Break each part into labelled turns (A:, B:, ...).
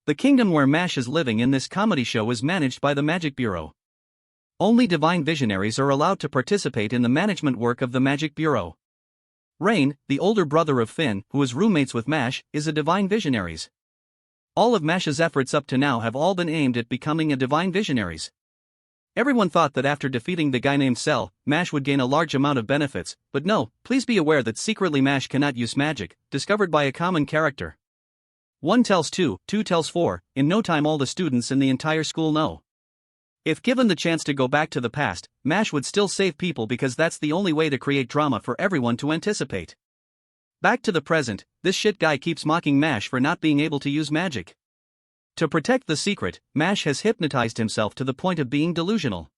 A: The kingdom where MASH is living in this comedy show is managed by the Magic Bureau. Only divine visionaries are allowed to participate in the management work of the Magic Bureau. Rayne, the older brother of Finn, who is roommates with MASH, is a divine visionaries. All of MASH's efforts up to now have all been aimed at becoming a divine visionaries. Everyone thought that after defeating the guy named Cell, MASH would gain a large amount of benefits, but no, please be aware that secretly MASH cannot use magic, discovered by a common character. 1 tells 2, 2 tells 4, in no time all the students in the entire school know. If given the chance to go back to the past, MASH would still save people because that's the only way to create drama for everyone to anticipate. Back to the present, this shit guy keeps mocking MASH for not being able to use magic. To protect the secret, MASH has hypnotized himself to the point of being delusional.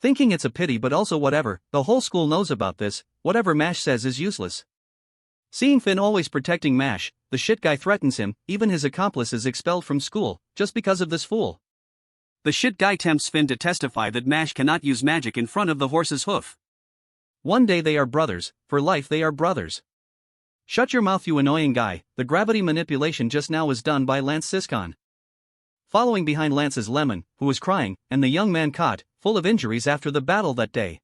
A: Thinking it's a pity but also whatever, the whole school knows about this, whatever MASH says is useless. Seeing Finn always protecting MASH, the shit guy threatens him, even his accomplice is expelled from school, just because of this fool. The shit guy tempts Finn to testify that MASH cannot use magic in front of the horse's hoof. One day they are brothers, for life they are brothers. Shut your mouth, you annoying guy. The gravity manipulation just now was done by Lance Siscon. Following behind Lance is Lemon, who was crying, and the young man caught, full of injuries after the battle that day.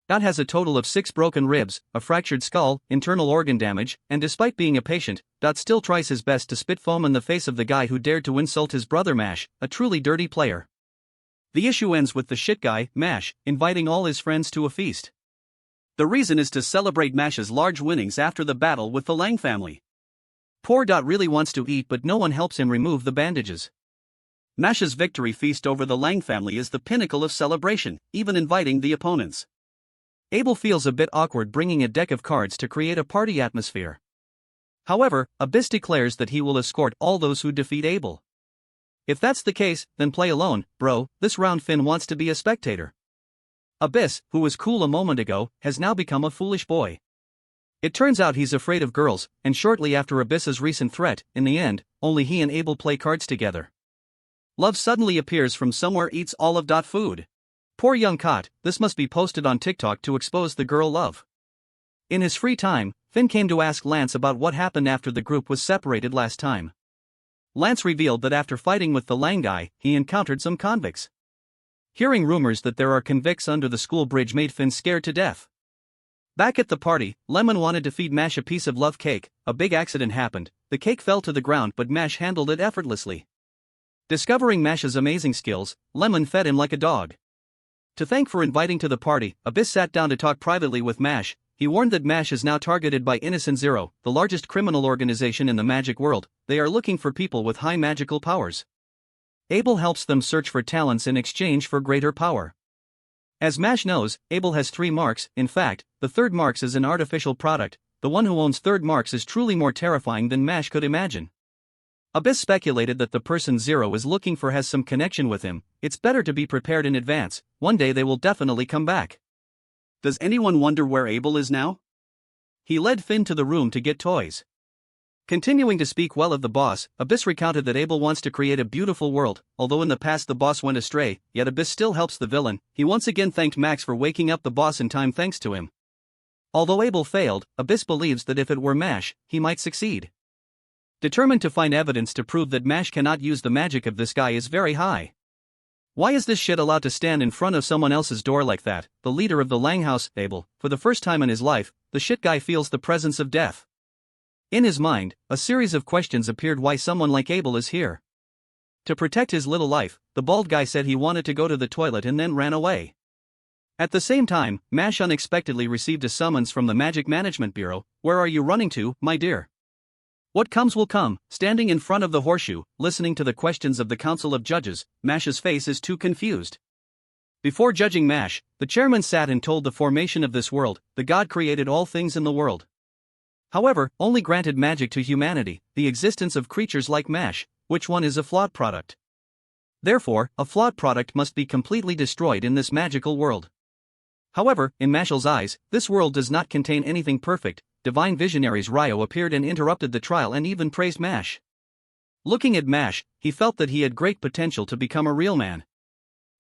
A: Dot has a total of 6 broken ribs, a fractured skull, internal organ damage, and despite being a patient, Dot still tries his best to spit foam in the face of the guy who dared to insult his brother MASH, a truly dirty player. The issue ends with the shit guy, MASH, inviting all his friends to a feast. The reason is to celebrate MASH's large winnings after the battle with the Lang family. Poor Dot really wants to eat but no one helps him remove the bandages. MASH's victory feast over the Lang family is the pinnacle of celebration, even inviting the opponents. Abel feels a bit awkward bringing a deck of cards to create a party atmosphere. However, Abyss declares that he will escort all those who defeat Abel. If that's the case, then play alone, bro. This round Finn wants to be a spectator. Abyss, who was cool a moment ago, has now become a foolish boy. It turns out he's afraid of girls, and shortly after Abyss's recent threat, in the end, only he and Abel play cards together. Love suddenly appears from somewhere, eats all of Dot food. Poor young Cot, this must be posted on TikTok to expose the girl Love. In his free time, Finn came to ask Lance about what happened after the group was separated last time. Lance revealed that after fighting with the Lang guy, he encountered some convicts. Hearing rumors that there are convicts under the school bridge made Finn scared to death. Back at the party, Lemon wanted to feed MASH a piece of love cake. A big accident happened, the cake fell to the ground but MASH handled it effortlessly. Discovering MASH's amazing skills, Lemon fed him like a dog. To thank for inviting to the party, Abyss sat down to talk privately with MASH. He warned that MASH is now targeted by Innocent Zero, the largest criminal organization in the magic world. They are looking for people with high magical powers. Abel helps them search for talents in exchange for greater power. As MASH knows, Abel has 3 marks. In fact, the third marks is an artificial product. The one who owns third marks is truly more terrifying than MASH could imagine. Abyss speculated that the person Zero is looking for has some connection with him. It's better to be prepared in advance. One day they will definitely come back. Does anyone wonder where Abel is now? He led Finn to the room to get toys. Continuing to speak well of the boss, Abyss recounted that Abel wants to create a beautiful world. Although in the past the boss went astray, yet Abyss still helps the villain. He once again thanked Max for waking up the boss in time thanks to him. Although Abel failed, Abyss believes that if it were MASH, he might succeed. Determined to find evidence to prove that MASH cannot use the magic of this guy is very high. Why is this shit allowed to stand in front of someone else's door like that? The leader of the Lang house, Abel, for the first time in his life, the shit guy feels the presence of death. In his mind, a series of questions appeared why someone like Abel is here. To protect his little life, the bald guy said he wanted to go to the toilet and then ran away. At the same time, MASH unexpectedly received a summons from the Magic Management Bureau. Where are you running to, my dear? What comes will come. Standing in front of the horseshoe, listening to the questions of the Council of Judges, MASH's face is too confused. Before judging MASH, the chairman sat and told the formation of this world. The God created all things in the world. However, only granted magic to humanity, the existence of creatures like MASH, which one is a flawed product. Therefore, a flawed product must be completely destroyed in this magical world. However, in MASHLE's eyes, this world does not contain anything perfect. Divine visionaries Ryo appeared and interrupted the trial and even praised MASH. Looking at MASH, he felt that he had great potential to become a real man.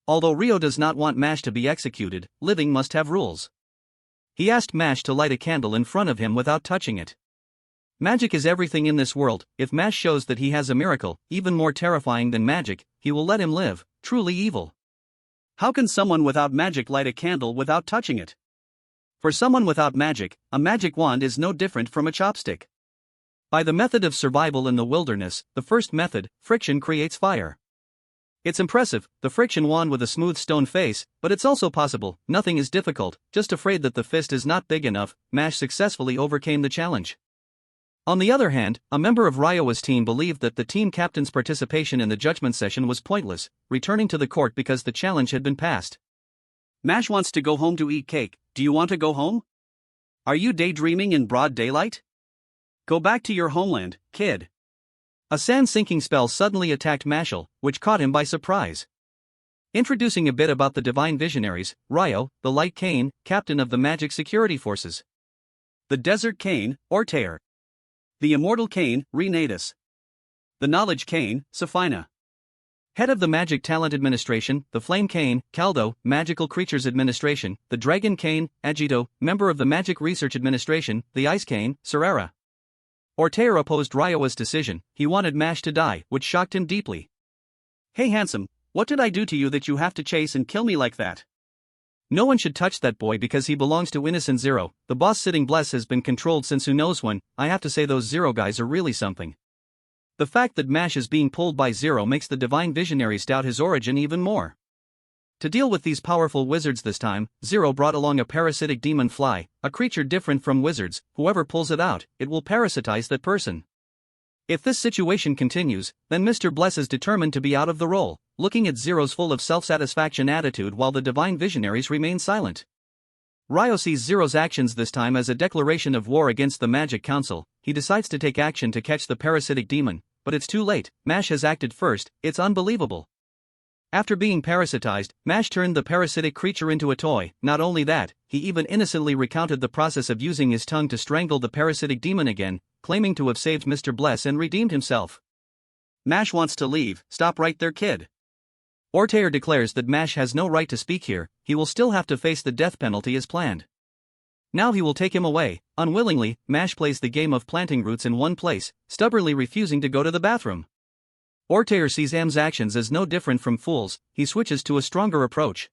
A: Although Ryo does not want MASH to be executed, living must have rules. He asked MASH to light a candle in front of him without touching it. Magic is everything in this world. If Mash shows that he has a miracle, even more terrifying than magic, he will let him live, truly evil.
B: How can someone without magic light a candle without touching it?
A: For someone without magic, a magic wand is no different from a chopstick. By the method of survival in the wilderness, the first method, friction creates fire. It's impressive, the friction wand with a smooth stone face, but it's also possible. Nothing is difficult, just afraid that the fist is not big enough. Mash successfully overcame the challenge. On the other hand, a member of Ryo's team believed that the team captain's participation in the judgment session was pointless, returning to the court because the challenge had been passed.
B: Mash wants to go home to eat cake. Do you want to go home? Are you daydreaming in broad daylight? Go back to your homeland, kid.
A: A sand-sinking spell suddenly attacked MASHLE, which caught him by surprise. Introducing a bit about the divine visionaries, Ryo, the light Cain, captain of the magic security forces.
B: The desert Cain, Ortair. The immortal Cain, Rayne. The knowledge Cain, Safina.
A: Head of the Magic Talent Administration, the Flame Cain, Caldo, Magical Creatures Administration, the Dragon Cain, Agito, member of the Magic Research Administration, the Ice Cain, Serrera. Ortair opposed Ryo's decision. He wanted Mash to die, which shocked him deeply.
B: Hey handsome, what did I do to you that you have to chase and kill me like that?
A: No one should touch that boy because he belongs to Innocent Zero. The boss sitting Bless has been controlled since who knows when. I have to say those Zero guys are really something. The fact that Mash is being pulled by Zero makes the divine visionaries doubt his origin even more. To deal with these powerful wizards this time, Zero brought along a parasitic demon fly, a creature different from wizards. Whoever pulls it out, it will parasitize that person. If this situation continues, then Mr. Bless is determined to be out of the role, looking at Zero's full of self-satisfaction attitude while the divine visionaries remain silent. Ryo sees Zero's actions this time as a declaration of war against the Magic Council. He decides to take action to catch the parasitic demon, but it's too late. Mash has acted first. It's unbelievable. After being parasitized, Mash turned the parasitic creature into a toy. Not only that, he even innocently recounted the process of using his tongue to strangle the parasitic demon again, claiming to have saved Mr. Bless and redeemed himself.
B: Mash wants to leave. Stop right there, kid.
A: Ortair declares that Mash has no right to speak here. He will still have to face the death penalty as planned. Now he will take him away. Unwillingly, Mash plays the game of planting roots in one place, stubbornly refusing to go to the bathroom. Ortair sees Am's actions as no different from fools. He switches to a stronger approach.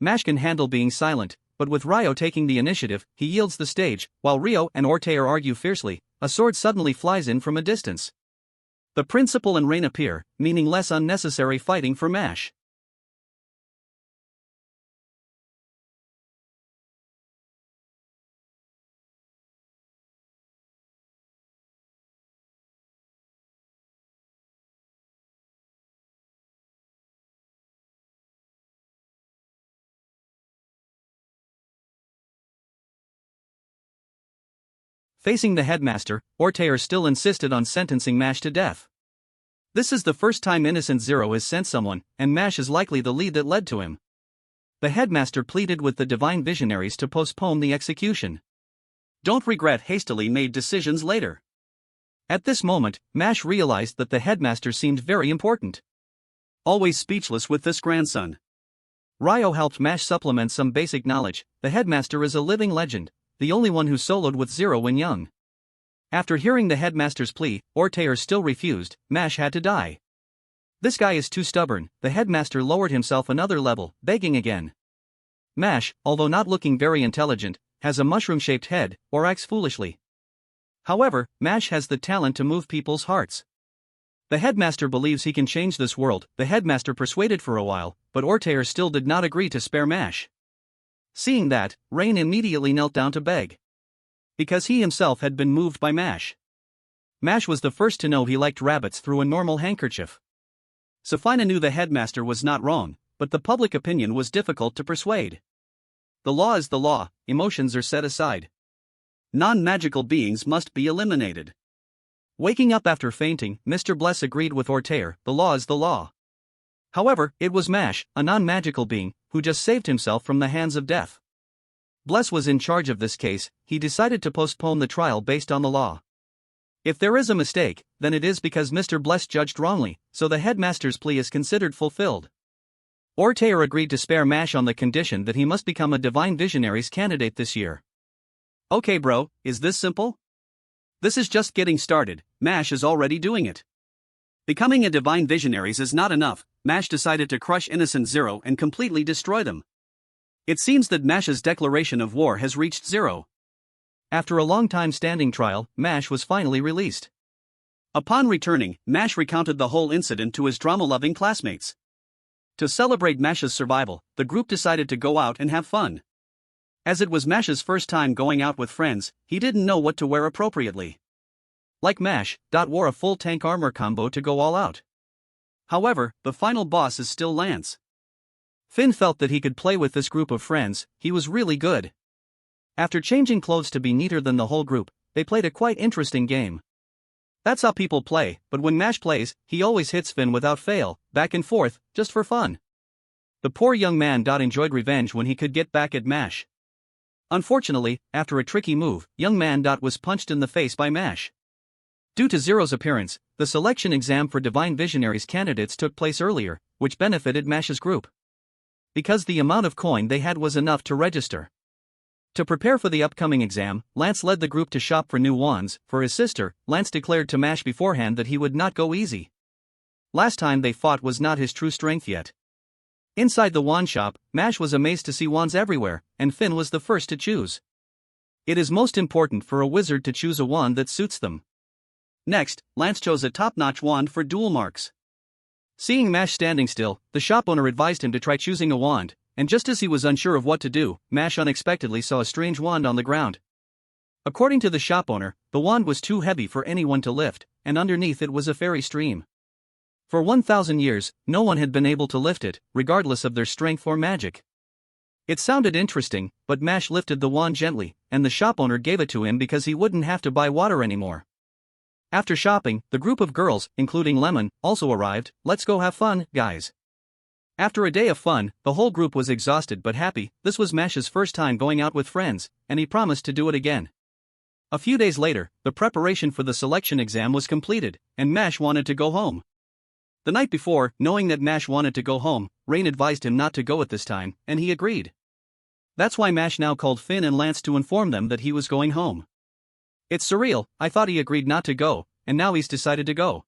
A: Mash can handle being silent, but with Ryo taking the initiative, he yields the stage. While Ryo and Ortair argue fiercely, a sword suddenly flies in from a distance. The principal and Rayne appear, meaning less unnecessary fighting for Mash. Facing the headmaster, Ortair still insisted on sentencing Mash to death. This is the first time Innocent Zero has sent someone, and Mash is likely the lead that led to him. The headmaster pleaded with the divine visionaries to postpone the execution.
B: Don't regret hastily made decisions later.
A: At this moment, Mash realized that the headmaster seemed very important.
B: Always speechless with this grandson.
A: Ryo helped Mash supplement some basic knowledge. The headmaster is a living legend, the only one who soloed with Zero when young. After hearing the headmaster's plea, Ortair still refused. Mash had to die. This guy is too stubborn. The headmaster lowered himself another level, begging again. Mash, although not looking very intelligent, has a mushroom-shaped head, or acts foolishly. However, Mash has the talent to move people's hearts. The headmaster believes he can change this world. The headmaster persuaded for a while, but Ortair still did not agree to spare Mash. Seeing that, Rayne immediately knelt down to beg. Because he himself had been moved by Mash. Mash was the first to know he liked rabbits through a normal handkerchief.
B: Safina knew the headmaster was not wrong, but the public opinion was difficult to persuade. The law is the law, emotions are set aside. Non-magical beings must be eliminated.
A: Waking up after fainting, Mr. Bless agreed with Ortair, the law is the law. However, it was Mash, a non-magical being, who just saved himself from the hands of death. Bless was in charge of this case. He decided to postpone the trial based on the law. If there is a mistake, then it is because Mr. Bless judged wrongly, so the headmaster's plea is considered fulfilled. Ortair agreed to spare Mash on the condition that he must become a Divine Visionaries candidate this year.
B: Okay bro, is this simple? This is just getting started, MASH is already doing it. Becoming a divine visionaries is not enough, MASH decided to crush Innocent Zero and completely destroy them. It seems that MASH's declaration of war has reached zero.
A: After a long time standing trial, MASH was finally released.
B: Upon returning, MASH recounted the whole incident to his drama-loving classmates. To celebrate MASH's survival, the group decided to go out and have fun. As it was MASH's first time going out with friends, he didn't know what to wear appropriately.
A: Like MASH, wore a full tank armor combo to go all out.
B: However, the final boss is still Lance.
A: Finn felt that he could play with this group of friends, he was really good. After changing clothes to be neater than the whole group, they played a quite interesting game. That's how people play, but when MASH plays, he always hits Finn without fail, back and forth, just for fun. The poor young man enjoyed revenge when he could get back at MASH. Unfortunately, after a tricky move, young man was punched in the face by MASH. Due to Zero's appearance, the selection exam for Divine Visionaries candidates took place earlier, which benefited MASH's group. Because the amount of coin they had was enough to register. To prepare for the upcoming exam, Lance led the group to shop for new wands. For his sister, Lance declared to MASH beforehand that he would not go easy. Last time they fought was not his true strength yet. Inside the wand shop, MASH was amazed to see wands everywhere, and Finn was the first to choose. It is most important for a wizard to choose a wand that suits them.
B: Next, Lance chose a top-notch wand for duel marks.
A: Seeing MASH standing still, the shop owner advised him to try choosing a wand, and just as he was unsure of what to do, MASH unexpectedly saw a strange wand on the ground. According to the shop owner, the wand was too heavy for anyone to lift, and underneath it was a fairy stream. For 1,000 years, no one had been able to lift it, regardless of their strength or magic. It sounded interesting, but MASH lifted the wand gently, and the shop owner gave it to him because he wouldn't have to buy water anymore. After shopping, the group of girls, including Lemon, also arrived. Let's go have fun, guys. After a day of fun, the whole group was exhausted but happy. This was MASH's first time going out with friends, and he promised to do it again. A few days later, the preparation for the selection exam was completed, and MASH wanted to go home. The night before, knowing that MASH wanted to go home, Rayne advised him not to go at this time, and he agreed. That's why MASH now called Finn and Lance to inform them that he was going home. It's surreal, I thought he agreed not to go, and now he's decided to go.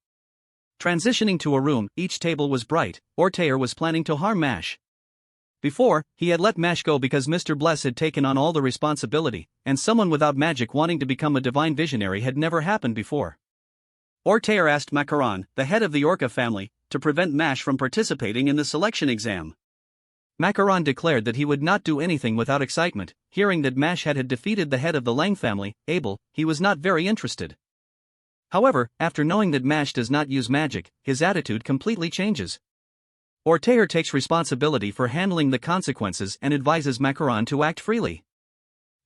A: Transitioning to a room, each table was bright. Ortega was planning to harm MASH. Before, he had let MASH go because Mr. Bless had taken on all the responsibility, and someone without magic wanting to become a divine visionary had never happened before. Ortega asked Macaron, the head of the Orca family, to prevent MASH from participating in the selection exam. Macaron declared that he would not do anything without excitement. Hearing that MASH had defeated the head of the Lang family, Abel, he was not very interested. However, after knowing that MASH does not use magic, his attitude completely changes. Ortega takes responsibility for handling the consequences and advises Macaron to act freely.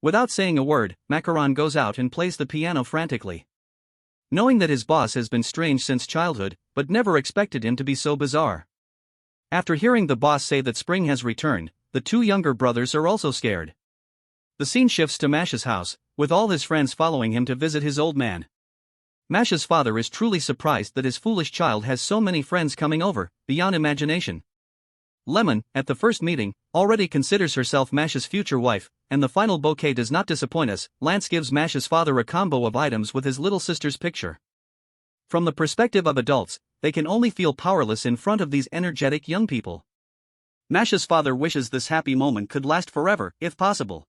A: Without saying a word, Macaron goes out and plays the piano frantically. Knowing that his boss has been strange since childhood, but never expected him to be so bizarre. After hearing the boss say that spring has returned, the two younger brothers are also scared. The scene shifts to MASH's house, with all his friends following him to visit his old man. MASH's father is truly surprised that his foolish child has so many friends coming over, beyond imagination. Lemon, at the first meeting, already considers herself MASH's future wife, and the final bouquet does not disappoint us. Lance gives MASH's father a combo of items with his little sister's picture. From the perspective of adults, they can only feel powerless in front of these energetic young people. MASH's father wishes this happy moment could last forever, if possible.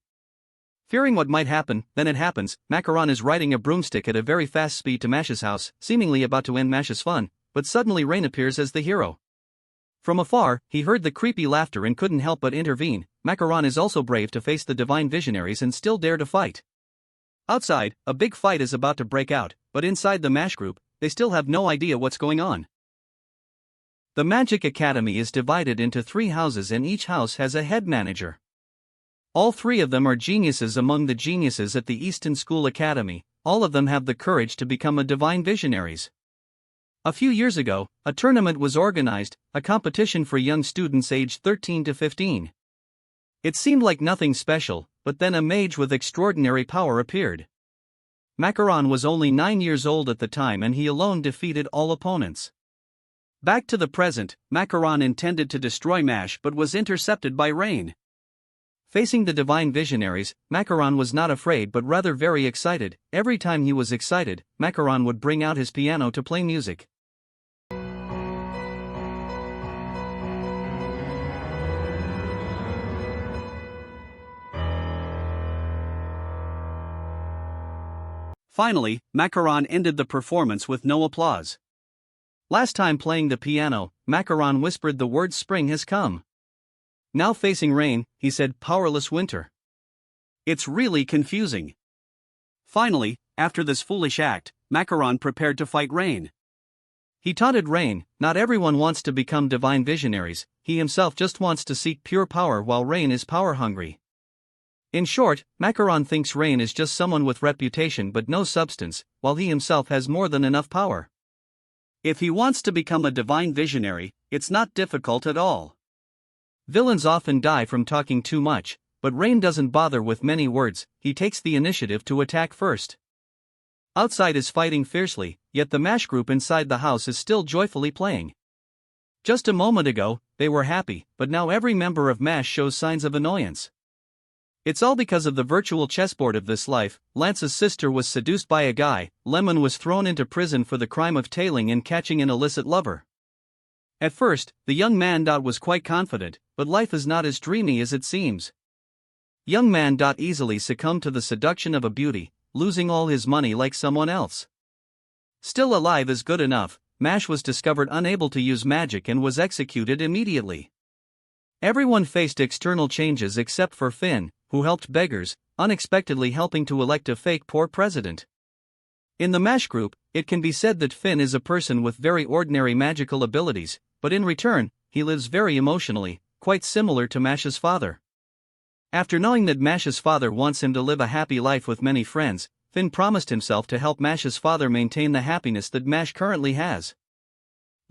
A: Fearing what might happen, then it happens. Macaron is riding a broomstick at a very fast speed to MASH's house, seemingly about to end MASH's fun, but suddenly Rayne appears as the hero. From afar, he heard the creepy laughter and couldn't help but intervene. Macaron is also brave to face the divine visionaries and still dare to fight. Outside, a big fight is about to break out, but inside the MASH group, they still have no idea what's going on. The Magic Academy is divided into 3 houses and each house has a head manager. All 3 of them are geniuses among the geniuses at the Easton School Academy. All of them have the courage to become a divine visionaries. A few years ago, a tournament was organized, a competition for young students aged 13 to 15. It seemed like nothing special, but then a mage with extraordinary power appeared. Macaron was only 9 years old at the time and he alone defeated all opponents. Back to the present, Macaron intended to destroy MASH but was intercepted by Rayne. Facing the divine visionaries, Macaron was not afraid but rather very excited. Every time he was excited, Macaron would bring out his piano to play music.
B: Finally, Macaron ended the performance with no applause. Last time playing the piano, Macaron whispered the words "Spring has come." Now facing rain, he said "Powerless winter." It's really confusing. Finally, after this foolish act, Macaron prepared to fight Rayne. He taunted Rayne, "Not everyone wants to become divine visionaries, he himself just wants to seek pure power while Rayne is power-hungry." In short, Macaron thinks Rayne is just someone with reputation but no substance, while he himself has more than enough power. If he wants to become a divine visionary, it's not difficult at all. Villains often die from talking too much, but Rayne doesn't bother with many words, he takes the initiative to attack first. Outside is fighting fiercely, yet the MASH group inside the house is still joyfully playing. Just a moment ago, they were happy, but now every member of MASH shows signs of annoyance. It's all because of the virtual chessboard of this life. Lance's sister was seduced by a guy, Lemon was thrown into prison for the crime of tailing and catching an illicit lover. At first, the young man was quite confident, but life is not as dreamy as it seems. Young man easily succumbed to the seduction of a beauty, losing all his money like someone else. Still alive is good enough, MASH was discovered unable to use magic and was executed immediately. Everyone faced external changes except for Finn, who helped beggars, unexpectedly helping to elect a fake poor president. In the MASH group, it can be said that Finn is a person with very ordinary magical abilities, but in return, he lives very emotionally, quite similar to MASH's father. After knowing that MASH's father wants him to live a happy life with many friends, Finn promised himself to help MASH's father maintain the happiness that MASH currently has.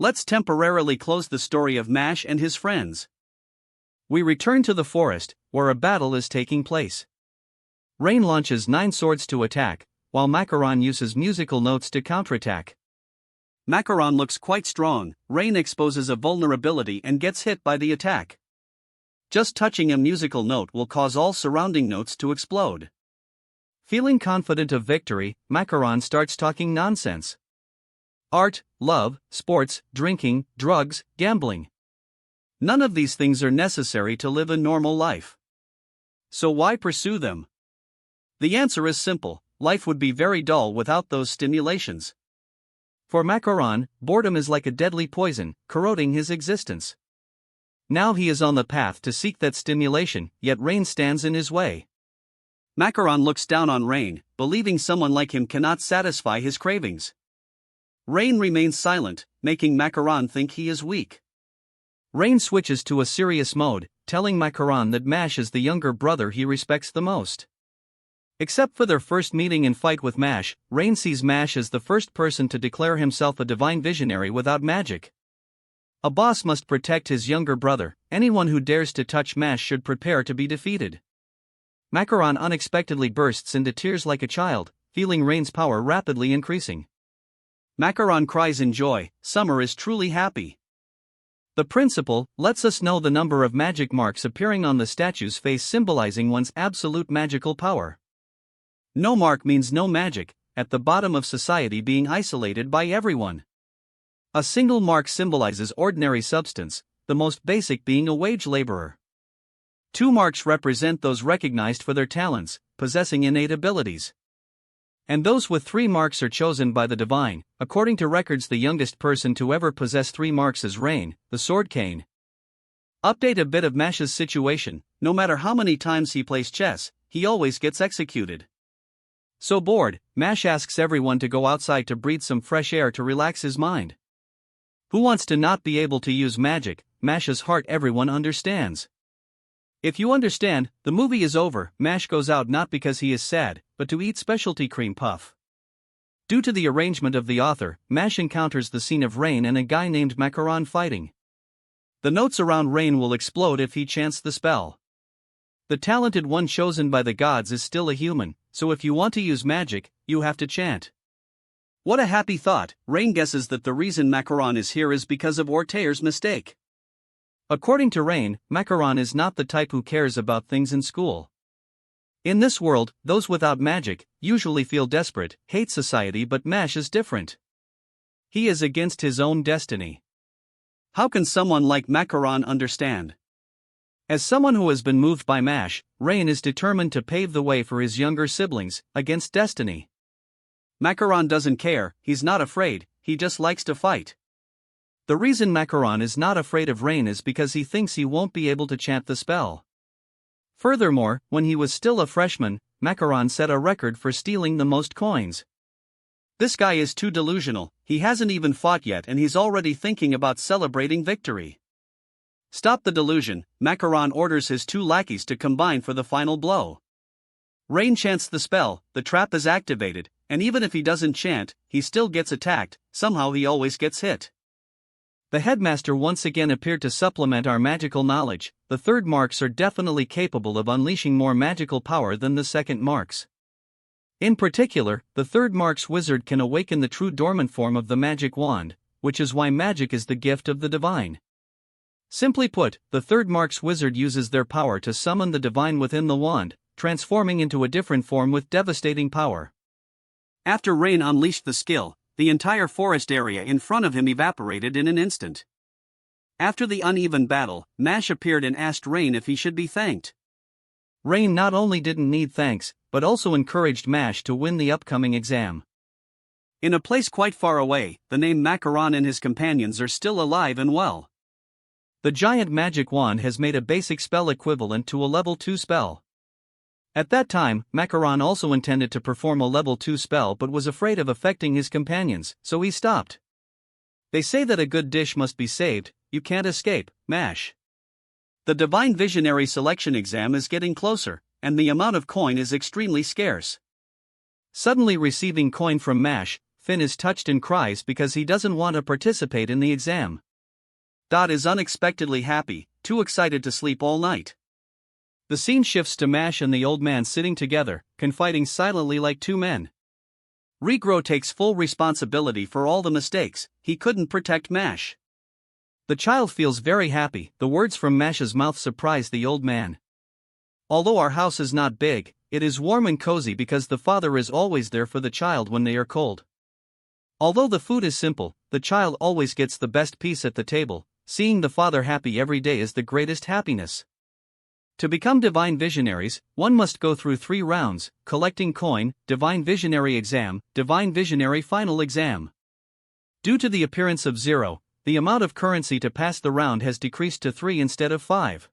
B: Let's temporarily close the story of MASH and his friends. We return to the forest, where a battle is taking place. Rayne launches 9 swords to attack, while Macaron uses musical notes to counterattack. Macaron looks quite strong, Rayne exposes a vulnerability and gets hit by the attack. Just touching a musical note will cause all surrounding notes to explode. Feeling confident of victory, Macaron starts talking nonsense. Art, love, sports, drinking, drugs, gambling. None of these things are necessary to live a normal life. So why pursue them? The answer is simple, life would be very dull without those stimulations. For Macaron, boredom is like a deadly poison, corroding his existence. Now he is on the path to seek that stimulation, yet Rayne stands in his way. Macaron looks down on Rayne, believing someone like him cannot satisfy his cravings. Rayne remains silent, making Macaron think he is weak. Rayne switches to a serious mode, telling Macaron that MASH is the younger brother he respects the most. Except for their first meeting and fight with MASH, Rayne sees MASH as the first person to declare himself a divine visionary without magic. A boss must protect his younger brother, anyone who dares to touch MASH should prepare to be defeated. Macaron unexpectedly bursts into tears like a child, feeling Rayne's power rapidly increasing. Macaron cries in joy, summer is truly happy. The principle lets us know the number of magic marks appearing on the statue's face symbolizing one's absolute magical power. No mark means no magic, at the bottom of society being isolated by everyone. A single mark symbolizes ordinary substance, the most basic being a wage laborer. 2 marks represent those recognized for their talents, possessing innate abilities. And those with 3 marks are chosen by the divine. According to records, the youngest person to ever possess 3 marks is Rayne, the sword cane. Update a bit of MASH's situation, no matter how many times he plays chess, he always gets executed. So bored, MASH asks everyone to go outside to breathe some fresh air to relax his mind. Who wants to not be able to use magic? MASH's heart everyone understands. If you understand, the movie is over. MASH goes out not because he is sad, but to eat specialty cream puff. Due to the arrangement of the author, MASH encounters the scene of Rayne and a guy named Macaron fighting. The notes around Rayne will explode if he chants the spell. The talented one chosen by the gods is still a human, so if you want to use magic, you have to chant. What a happy thought. Rayne guesses that the reason Macaron is here is because of Orteir's mistake.
A: According to Rayne, Macaron is not the type who cares about things in school. In this world, those without magic usually feel desperate, hate society, but Mash is different. He is against his own destiny.
B: How can someone like Macaron understand?
A: As someone who has been moved by Mash, Rayne is determined to pave the way for his younger siblings, against destiny.
B: Macaron doesn't care, he's not afraid, he just likes to fight.
A: The reason Macaron is not afraid of Rayne is because he thinks he won't be able to chant the spell. Furthermore, when he was still a freshman, Macaron set a record for stealing the most coins.
B: This guy is too delusional, he hasn't even fought yet and he's already thinking about celebrating victory. Stop the delusion, Macaron orders his 2 lackeys to combine for the final blow. Rayne chants the spell, the trap is activated, and even if he doesn't chant, he still gets attacked, somehow he always gets hit.
A: The headmaster once again appeared to supplement our magical knowledge. The third marks are definitely capable of unleashing more magical power than the second marks. In particular, the third mark's wizard can awaken the true dormant form of the magic wand, which is why magic is the gift of the divine. Simply put, the third mark's wizard uses their power to summon the divine within the wand, transforming into a different form with devastating power.
B: After Rayne unleashed the skill, the entire forest area in front of him evaporated in an instant. After the uneven battle, Mash appeared and asked Rayne if he should be thanked.
A: Rayne not only didn't need thanks, but also encouraged Mash to win the upcoming exam.
B: In a place quite far away, the name Macaron and his companions are still alive and well.
A: The giant magic wand has made a basic spell equivalent to a level 2 spell. At that time, Macaron also intended to perform a level 2 spell but was afraid of affecting his companions, so he stopped. They say that a good dish must be saved, you can't escape, Mash.
B: The Divine Visionary Selection exam is getting closer, and the amount of coin is extremely scarce.
A: Suddenly receiving coin from Mash, Finn is touched and cries because he doesn't want to participate in the exam.
B: Dot is unexpectedly happy, too excited to sleep all night.
A: The scene shifts to Mash and the old man sitting together, confiding silently like 2 men.
B: Regro takes full responsibility for all the mistakes, he couldn't protect Mash.
A: The child feels very happy. The words from Mash's mouth surprise the old man. Although our house is not big, it is warm and cozy because the father is always there for the child when they are cold. Although the food is simple, the child always gets the best piece at the table. Seeing the father happy every day is the greatest happiness. To become Divine Visionaries, one must go through 3 rounds: collecting coin, Divine Visionary exam, Divine Visionary final exam. Due to the appearance of 0, the amount of currency to pass the round has decreased to 3 instead of 5.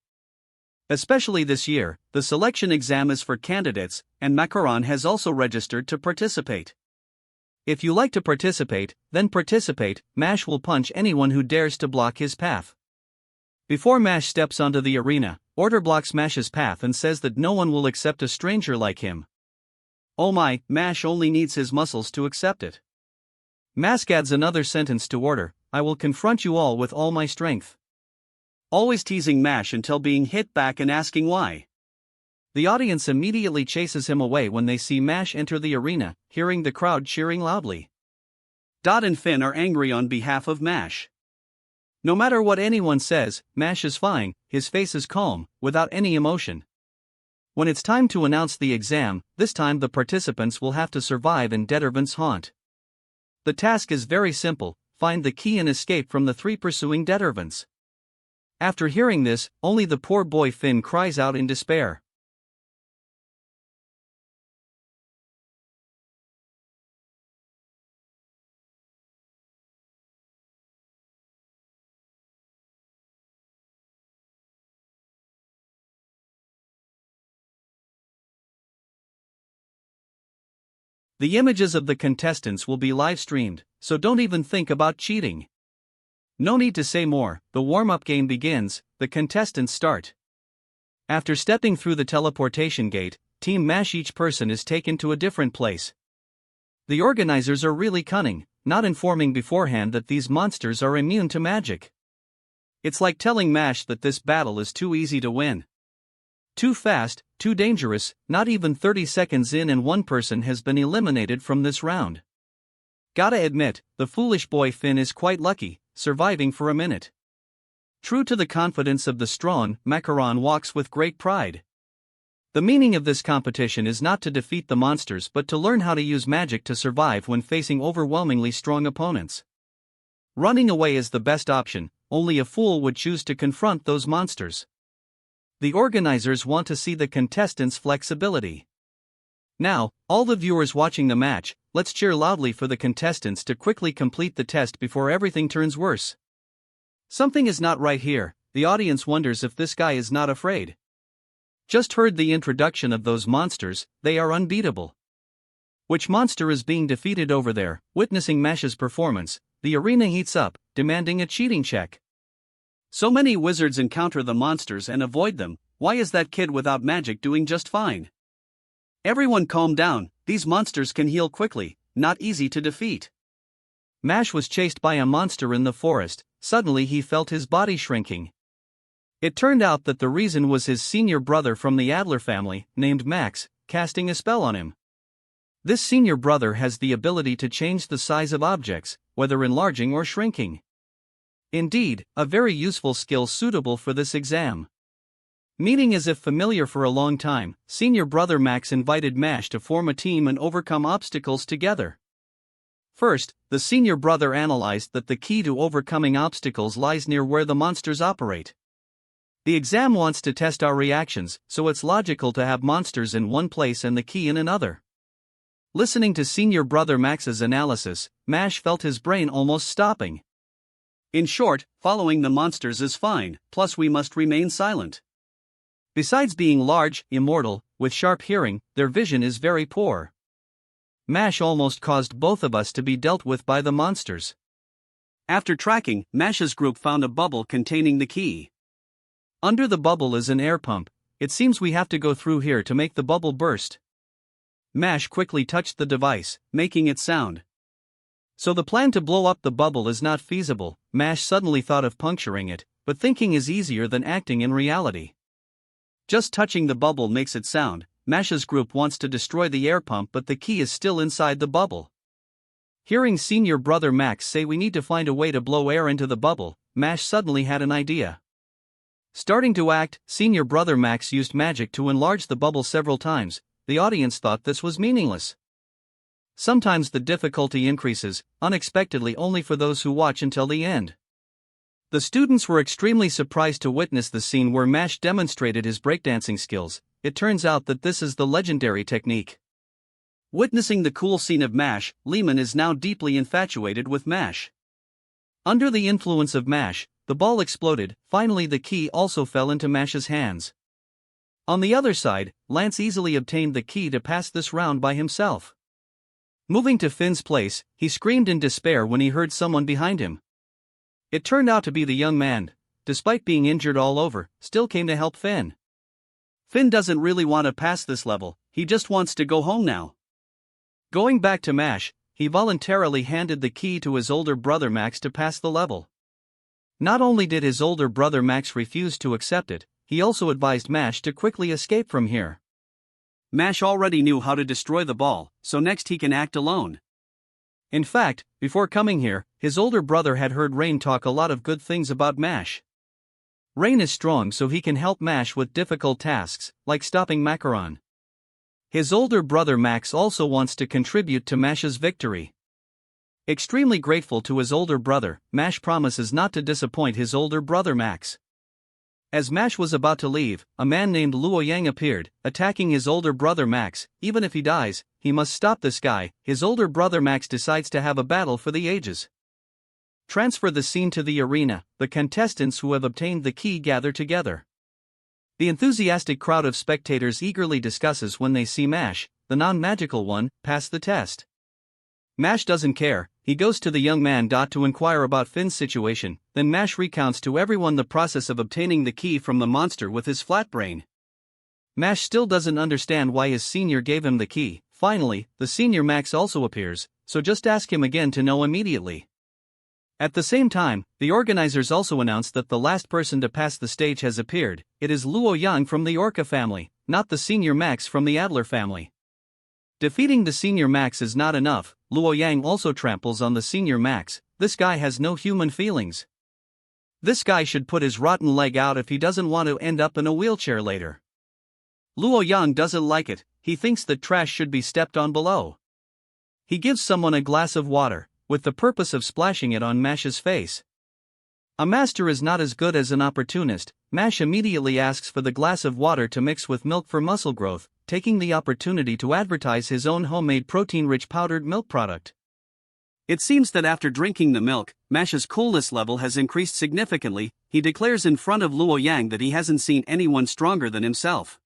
A: Especially this year, the selection exam is for candidates, and Macaron has also registered to participate. If you like to participate, then participate. Mash will punch anyone who dares to block his path. Before Mash steps onto the arena, Order blocks Mash's path and says that no one will accept a stranger like him. Oh my, Mash only needs his muscles to accept it. Mask adds another sentence to Order: I will confront you all with all my strength. Always teasing Mash until being hit back and asking why. The audience immediately chases him away when they see Mash enter the arena, hearing the crowd cheering loudly.
B: Dot and Finn are angry on behalf of Mash.
A: No matter what anyone says, Mash is fine, his face is calm, without any emotion. When it's time to announce the exam, this time the participants will have to survive in Dettervant's haunt. The task is very simple: find the key and escape from the 3 pursuing Dettervants. After hearing this, only the poor boy Finn cries out in despair. The images of the contestants will be live-streamed, so don't even think about cheating. No need to say more, the warm-up game begins, the contestants start. After stepping through the teleportation gate, Team MASH each person is taken to a different place. The organizers are really cunning, not informing beforehand that these monsters are immune to magic. It's like telling MASH that this battle is too easy to win. Too fast, too dangerous, not even 30 seconds in and one person has been eliminated from this round. Gotta admit, the foolish boy Finn is quite lucky, surviving for a minute.
B: True to the confidence of the strong, macaron walks with great pride. The meaning of this competition is not to defeat the monsters but to learn how to use magic to survive when facing overwhelmingly strong opponents. Running away is the best option, only a fool would choose to confront those monsters. The organizers want to see the contestants' flexibility. Now, all the viewers watching the match, let's cheer loudly for the contestants to quickly complete the test before everything turns worse. Something is not right here. The audience wonders if this guy is not afraid. Just heard the introduction of those monsters, they are unbeatable. Which monster is being defeated over there? Witnessing Mash's performance, the arena heats up, demanding a cheating check. So many wizards encounter the monsters and avoid them. Why is that kid without magic doing just fine? Everyone calm down, these monsters can heal quickly, not easy to defeat. Mash was chased by a monster in the forest. Suddenly he felt his body shrinking. It turned out that the reason was his senior brother from the Adler family, named Max, casting a spell on him. This senior brother has the ability to change the size of objects, whether enlarging or shrinking. Indeed, a very useful skill suitable for this exam. Meeting as if familiar for a long time, senior brother Max invited Mash to form a team and overcome obstacles together. First, the senior brother analyzed that the key to overcoming obstacles lies near where the monsters operate. The exam wants to test our reactions, so it's logical to have monsters in one place and the key in another. Listening to senior brother Max's analysis, Mash felt his brain almost stopping. In short, following the monsters is fine, plus we must remain silent. Besides being large, immortal, with sharp hearing, their vision is very poor. Mash almost caused both of us to be dealt with by the monsters. After tracking, Mash's group found a bubble containing the key. Under the bubble is an air pump. It seems we have to go through here to make the bubble burst. Mash quickly touched the device, making it sound. So the plan to blow up the bubble is not feasible. Mash suddenly thought of puncturing it, but thinking is easier than acting in reality. Just touching the bubble makes it sound. Mash's group wants to destroy the air pump but the key is still inside the bubble. Hearing senior brother Max say we need to find a way to blow air into the bubble, Mash suddenly had an idea. Starting to act, senior brother Max used magic to enlarge the bubble several times. The audience thought this was meaningless. Sometimes the difficulty increases, unexpectedly only for those who watch until the end. The students were extremely surprised to witness the scene where Mash demonstrated his breakdancing skills. It turns out that this is the legendary technique. Witnessing the cool scene of Mash, Lehman is now deeply infatuated with Mash. Under the influence of Mash, the ball exploded. Finally the key also fell into Mash's hands. On the other side, Lance easily obtained the key to pass this round by himself. Moving to Finn's place, he screamed in despair when he heard someone behind him. It turned out to be the young man. Despite being injured all over, still came to help Finn. Finn doesn't really want to pass this level, he just wants to go home now. Going back to Mash, he voluntarily handed the key to his older brother Max to pass the level. Not only did his older brother Max refuse to accept it, he also advised Mash to quickly escape from here. Mash already knew how to destroy the ball, so next he can act alone. In fact, before coming here, his older brother had heard Rayne talk a lot of good things about Mash. Rayne is strong so he can help Mash with difficult tasks, like stopping macaron. His older brother Max also wants to contribute to Mash's victory. Extremely grateful to his older brother, Mash promises not to disappoint his older brother Max. As Mash was about to leave, a man named Luo Yang appeared, attacking his older brother Max. Even if he dies, he must stop this guy. His older brother Max decides to have a battle for the ages. Transfer the scene to the arena. The contestants who have obtained the key gather together. The enthusiastic crowd of spectators eagerly discusses when they see Mash, the non-magical one, pass the test. Mash doesn't care. He goes to the young man to inquire about Finn's situation. Then Mash recounts to everyone the process of obtaining the key from the monster with his flat brain. Mash still doesn't understand why his senior gave him the key. Finally, the senior Max also appears, so just ask him again to know immediately. At the same time, the organizers also announce that the last person to pass the stage has appeared. It is Luo Yang from the Orca family, not the senior Max from the Adler family. Defeating the senior Max is not enough. Luo Yang also tramples on the senior Max. This guy has no human feelings. This guy should put his rotten leg out if he doesn't want to end up in a wheelchair later. Luo Yang doesn't like it, he thinks that trash should be stepped on below. He gives someone a glass of water, with the purpose of splashing it on Mash's face. A master is not as good as an opportunist. Mash immediately asks for the glass of water to mix with milk for muscle growth, taking the opportunity to advertise his own homemade protein-rich powdered milk product. It seems that after drinking the milk, Mash's coolness level has increased significantly. He declares in front of Luo Yang that he hasn't seen anyone stronger than himself.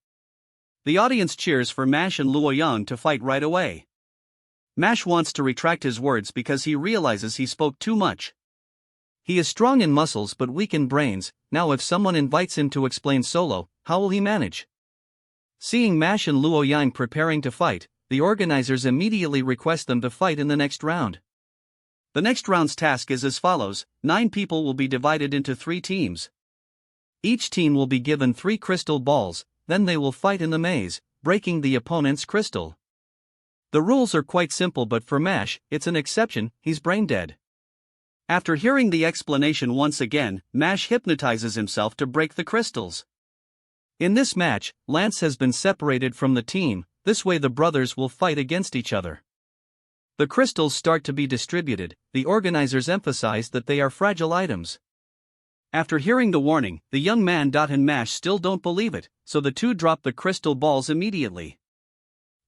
B: The audience cheers for Mash and Luo Yang to fight right away. Mash wants to retract his words because he realizes he spoke too much. He is strong in muscles but weak in brains. Now if someone invites him to explain solo, how will he manage? Seeing Mash and Luo Yang preparing to fight, the organizers immediately request them to fight in the next round. The next round's task is as follows: 9 people will be divided into 3 teams. Each team will be given 3 crystal balls, then they will fight in the maze, breaking the opponent's crystal. The rules are quite simple, but for Mash, it's an exception. He's brain dead. After hearing the explanation once again, Mash hypnotizes himself to break the crystals. In this match, Lance has been separated from the team. This way the brothers will fight against each other. The crystals start to be distributed. The organizers emphasize that they are fragile items. After hearing the warning, the young man and Mash still don't believe it, so the two drop the crystal balls immediately.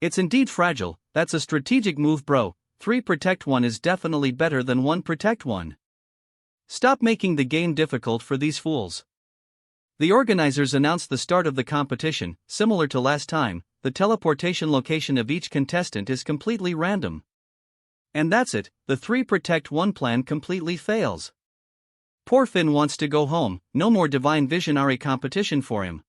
B: It's indeed fragile. That's a strategic move, bro. 3 protect 1 is definitely better than 1 protect 1. Stop making the game difficult for these fools. The organizers announce the start of the competition. Similar to last time, the teleportation location of each contestant is completely random. And that's it, the 3 protect 1 plan completely fails. Poor Finn wants to go home. No more divine visionary competition for him.